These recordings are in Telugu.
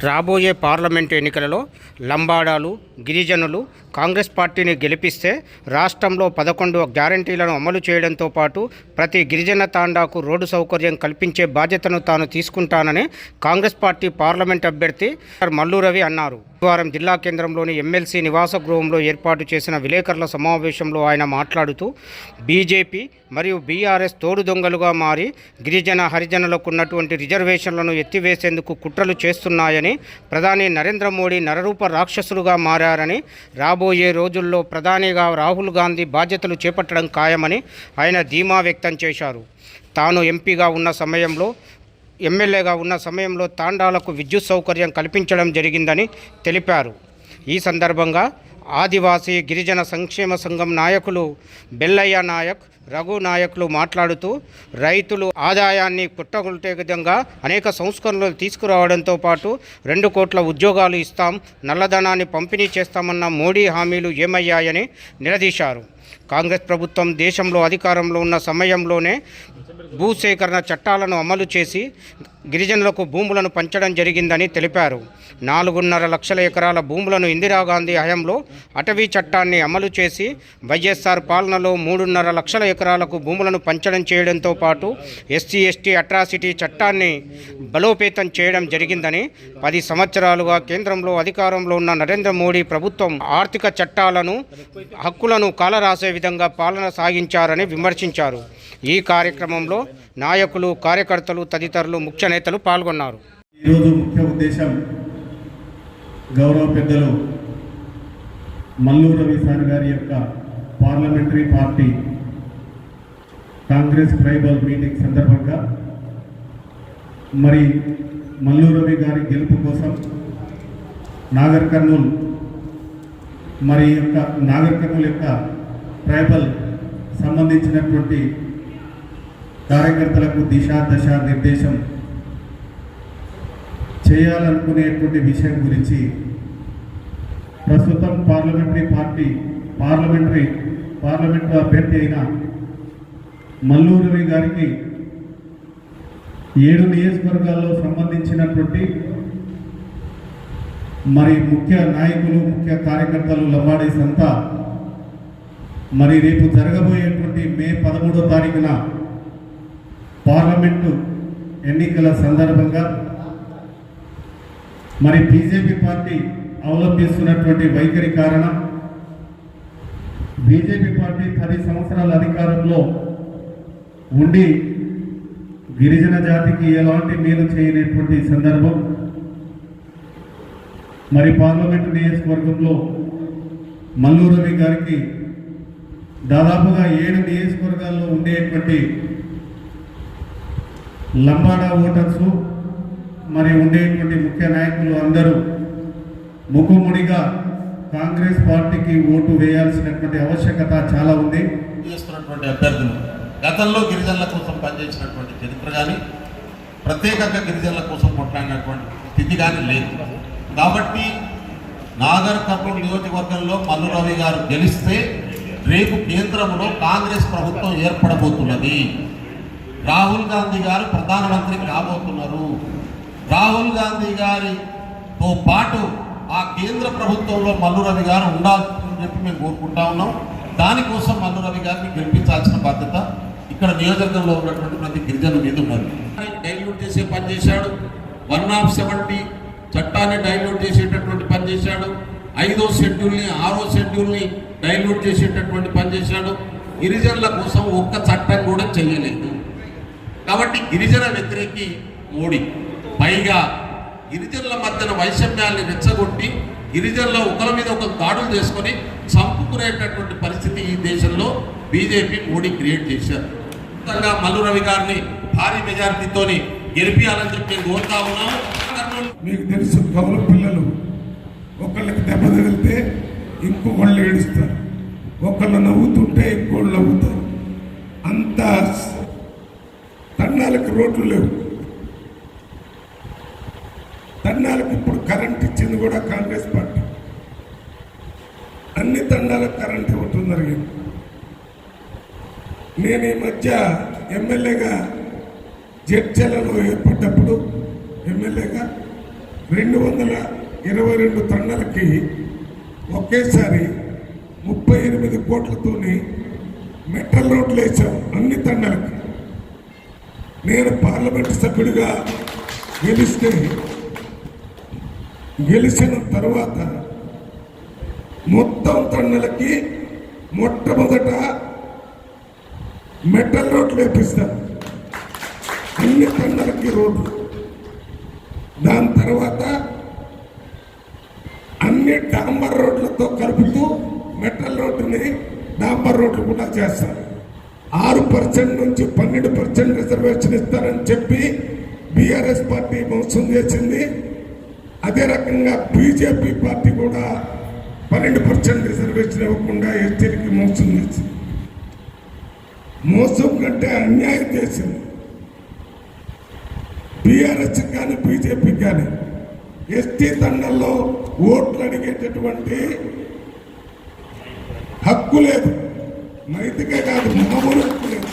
రాబోయే పార్లమెంటు ఎన్నికలలో లంబాడాలు, గిరిజనులు కాంగ్రెస్ పార్టీని గెలిపిస్తే రాష్ట్రంలో 11 గ్యారంటీలను అమలు చేయడంతో పాటు ప్రతి గిరిజన తాండాకు రోడ్డు సౌకర్యం కల్పించే బాధ్యతను తాను తీసుకుంటానని కాంగ్రెస్ పార్టీ పార్లమెంట్ అభ్యర్థి మల్లు రవి అన్నారు. బుధవారం జిల్లా కేంద్రంలోని ఎమ్మెల్సీ నివాస గృహంలో ఏర్పాటు చేసిన విలేకరుల సమావేశంలో ఆయన మాట్లాడుతూ బీజేపీ మరియు బీఆర్ఎస్ తోడు దొంగలుగా మారి గిరిజన హరిజనులకు ఉన్నటువంటి రిజర్వేషన్లను ఎత్తివేసేందుకు కుట్రలు చేస్తున్నాయని, ప్రధాని నరేంద్ర మోడీ నరరూప రాక్షసులుగా మారారని, రాబోయే రోజుల్లో ప్రధానిగా రాహుల్ గాంధీ బాధ్యతలు చేపట్టడం ఖాయమని ఆయన ధీమా వ్యక్తం చేశారు. తాను ఎంపీగా ఉన్న సమయంలో ఎమ్మెల్యేగా ఉన్న సమయంలో తాండాలకు విద్యుత్ సౌకర్యం కల్పించడం జరిగిందని తెలిపారు. ఈ సందర్భంగా ఆదివాసీ గిరిజన సంక్షేమ సంఘం నాయకులు బెల్లయ్య నాయక్, రఘు నాయకులు మాట్లాడుతూ రైతులు ఆదాయాన్ని పుట్టగొట్టే విధంగా అనేక సంస్కరణలు తీసుకురావడంతో పాటు 2 కోట్ల ఉద్యోగాలు ఇస్తాం, నల్లధనాన్ని పంపిణీ చేస్తామన్న మోడీ హామీలు ఏమయ్యాయని నిలదీశారు. కాంగ్రెస్ ప్రభుత్వం దేశంలో అధికారంలో ఉన్న సమయంలోనే భూసేకరణ చట్టాలను అమలు చేసి గిరిజనులకు భూములను పంచడం జరిగిందని తెలిపారు. 4.5 లక్షల ఎకరాల భూములను ఇందిరాగాంధీ హయాంలో అటవీ చట్టాన్ని అమలు చేసి వైఎస్ఆర్ పాలనలో 3.5 లక్షల ఎకరాలకు భూములను పంచడం చేయడంతో పాటు ఎస్సీ/ఎస్టీ అట్రాసిటీ చట్టాన్ని బలోపేతం చేయడం జరిగిందని, 10 సంవత్సరాలుగా కేంద్రంలో అధికారంలో ఉన్న నరేంద్ర మోడీ ప్రభుత్వం ఆర్థిక చట్టాలను, హక్కులను కాలరాసే విధంగా పాలన సాగించారని విమర్శించారు. ఈ కార్యక్రమంలో నాయకులు, కార్యకర్తలు తదితరులు ముఖ్య నేతలు పాల్గొన్నారు. ఈరోజు ముఖ్య ఉద్దేశం గౌరవ పెద్దలు మల్లు రవి సార్ గారి యొక్క parliamentary party Congress tribal meeting సందర్భంగా మరి మల్లు రవి గారి గెలుపు కోసం నాగర్ కర్నూల్ యొక్క ట్రైబల్ సంబంధించినటువంటి కార్యకర్తలకు దశ నిర్దేశం చేయాలనుకునేటువంటి విషయం గురించి ప్రస్తుతం పార్లమెంటు అభ్యర్థి అయిన మల్లు రవి గారికి 7 నియోజకవర్గాల్లో సంబంధించినటువంటి మరి ముఖ్య నాయకులు, ముఖ్య కార్యకర్తలు లంబాడీస్ అంతా మరి రేపు జరగబోయేటువంటి మే 13వ తారీఖున పార్లమెంటు ఎన్నికల సందర్భంగా మరి బీజేపీ పార్టీ అవలంబిస్తున్నటువంటి వైఖరి కారణం, బీజేపీ పార్టీ 10 సంవత్సరాల అధికారంలో ఉండి గిరిజన జాతికి ఎలాంటి మేలు చేయనటువంటి సందర్భం, మరి పార్లమెంటు నియోజకవర్గంలో మల్లు రవి గారికి దాదాపుగా 7 నియోజకవర్గాల్లో ఉండేటువంటి లంబాడా ఓటర్సు మరి ఉండేటువంటి ముఖ్య నాయకులు అందరూ ముఖముడిగా కాంగ్రెస్ పార్టీకి ఓటు వేయాల్సినటువంటి ఆవశ్యకత చాలా ఉంది. చేస్తున్నటువంటి అభ్యర్థులు గతంలో గిరిజనుల కోసం పనిచేసినటువంటి చరిత్ర కానీ, ప్రత్యేకంగా గిరిజనుల కోసం కొట్లాడినటువంటి స్థితి కానీ లేదు. కాబట్టి నాగర్ కర్నూలు నియోజకవర్గంలో మల్లు రవి గారు గెలిస్తే రేపు కేంద్రంలో కాంగ్రెస్ ప్రభుత్వం ఏర్పడబోతున్నది. రాహుల్ గాంధీ గారు ప్రధానమంత్రి కాబోతున్నారు. రాహుల్ గాంధీ గారితో పాటు ఆ కేంద్ర ప్రభుత్వంలో మల్లు రవి గారు ఉండాలని చెప్పి మేము కోరుకుంటా ఉన్నాం. దానికోసం మల్లు రవి గారిని గెలిపించాల్సిన బాధ్యత ఇక్కడ నియోజకవర్గంలో ఉన్నటువంటి ప్రతి గిరిజన మీద ఉన్నది. డైల్యూట్ చేసే పని చేశాడు. 170 చట్టాన్ని డైల్యూట్ చేసేటటువంటి పని చేశాడు. 5వ షెడ్యూల్ని 6వ షెడ్యూల్ని డైల్యూట్ చేసేటటువంటి పని చేశాడు. గిరిజనుల కోసం ఒక్క చట్టం కూడా చేయలేదు. కాబట్టి గిరిజన వ్యతిరేకి మోడీ, పైగా గిరిజనుల మధ్యన వైషమ్యాల్ని రెచ్చగొట్టి గిరిజనుల ఒకరి మీద ఒక దాడులు చేసుకొని చంపుకునేటటువంటి పరిస్థితి ఈ దేశంలో బీజేపీ, మోడీ క్రియేట్ చేశారు. మొత్తంగా మల్లు రవి గారిని భారీ మెజారిటీతో గెలిపించాలని చెప్పి కోరుతా ఉన్నాము. మీకు తెలుసు, కౌలు పిల్లలు ఒకళ్ళకి దెబ్బ తగిలితే ఇంకొకళ్ళు ఏడుస్తారు, ఒకళ్ళు నవ్వుతుంటే ఇంకోళ్ళు నవ్వుతారు. తండాలకు రోడ్లు లేవు. తండాలకు ఇప్పుడు కరెంట్ ఇచ్చింది కూడా కాంగ్రెస్ పార్టీ. అన్ని తండాలకు కరెంట్ ఇవ్వటం జరిగింది. నేను ఈ మధ్య ఎమ్మెల్యేగా జడ్చలలో ఏర్పడ్డప్పుడు ఎమ్మెల్యేగా 222 తండాలకి ఒకేసారి 38 కోట్లతోని మెటల్ రోడ్లు వేసాం అన్ని తండాలకి. నేను పార్లమెంటు సభ్యుడిగా గెలిచిన తర్వాత మొత్తం తండాలకి మొట్టమొదట మెటల్ రోడ్లు వేపిస్తాను, అన్ని తండాలకి రోడ్లు. దాని తర్వాత అన్ని డాంబర్ రోడ్లతో కలుపుతూ మెటల్ రోడ్డుని డాంబర్ రోడ్లు కూడా చేస్తారు. 6% నుంచి 12% రిజర్వేషన్ ఇస్తారని చెప్పి బీఆర్ఎస్ పార్టీ మోసం చేసింది. అదే రకంగా బీజేపీ పార్టీ కూడా 12% రిజర్వేషన్ ఇవ్వకుండా ఎస్టీలకి మోసం చేసింది. మోసం కంటే అన్యాయం చేసింది. బీఆర్ఎస్ కానీ బీజేపీ కానీ ఎస్టీ తండాల్లో ఓట్లు అడిగేటటువంటి హక్కు లేదు. నైతిక కాదు, మామూలు హక్కు లేదు.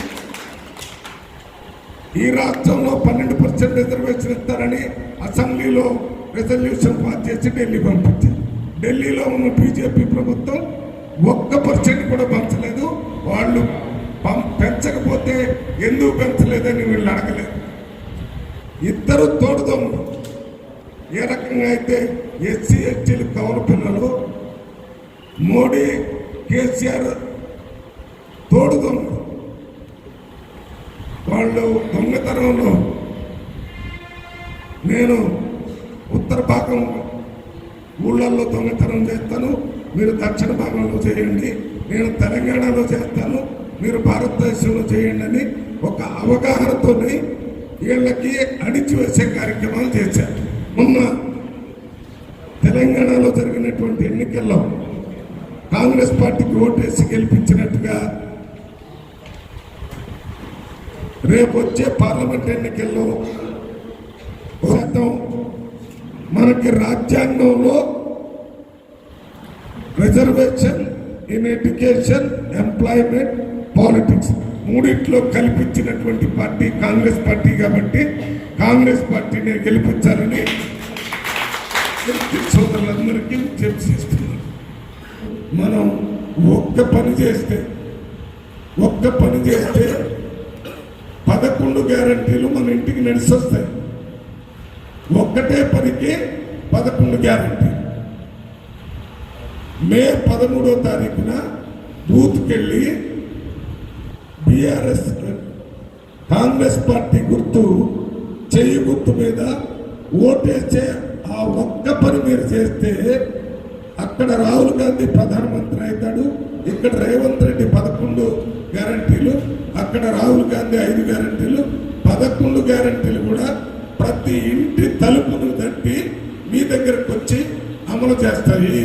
ఈ రాష్ట్రంలో 12% రిజర్వేషన్ ఇస్తారని అసెంబ్లీలో రెజల్యూషన్ పాస్ చేసి ఢిల్లీ పంపించారు. ఢిల్లీలో ఉన్న బీజేపీ ప్రభుత్వం 1% కూడా పంచలేదు. వాళ్ళు పెంచకపోతే ఎందుకు పెంచలేదని వీళ్ళు అడగలేదు. ఇద్దరు తోడుదొంగలు. ఏ రకంగా అయితే ఎస్సీ ఎస్టీలు కౌలు పిల్లలు, మోడీ కేసీఆర్ తోడుదొంగలు. వాళ్ళు దొంగతనంలో నేను ఉత్తర భాగం ఊళ్ళల్లో దొంగతనం చేస్తాను, మీరు దక్షిణ భాగంలో చేయండి, నేను తెలంగాణలో చేస్తాను, మీరు భారతదేశంలో చేయండి అని ఒక అవగాహనతోనే వీళ్ళకి అణిచివేసే కార్యక్రమాలు చేశారు. మొన్న తెలంగాణలో జరిగినటువంటి ఎన్నికల్లో కాంగ్రెస్ పార్టీకి ఓటేసి గెలిపించినట్టుగా రేపు వచ్చే పార్లమెంట్ ఎన్నికల్లో మనకి రాజ్యాంగంలో reservation in education, employment, politics మూడిట్లో కల్పించినటువంటి పార్టీ కాంగ్రెస్ పార్టీ. కాబట్టి కాంగ్రెస్ పార్టీని గెలిపించాలని సోదరులందరికీ చర్చిస్తున్నాం. మనం ఒక్క పని చేస్తే 11 గ్యారంటీలు మన ఇంటికి నడిచొస్తాయి. ఒక్కటే పనికి 11 గ్యారంటీ. మే 13వ తారీఖున బూత్కెళ్ళి బీఆర్ఎస్ కాంగ్రెస్ పార్టీ గుర్తు చెయ్యి గుర్తు మీద ఓటేసే ఆ ఒక్క పని మీరు చేస్తే అక్కడ రాహుల్ గాంధీ ప్రధానమంత్రి అవుతాడు. ఇక్కడ రేవంత్ రెడ్డి 11 గ్యారంటీలు, అక్కడ రాహుల్ గాంధీ 5 గ్యారంటీలు. 11 గ్యారంటీలు కూడా ప్రతి ఇంటి తలుపును తట్టి మీ దగ్గరకు వచ్చి అమలు చేస్తాయి.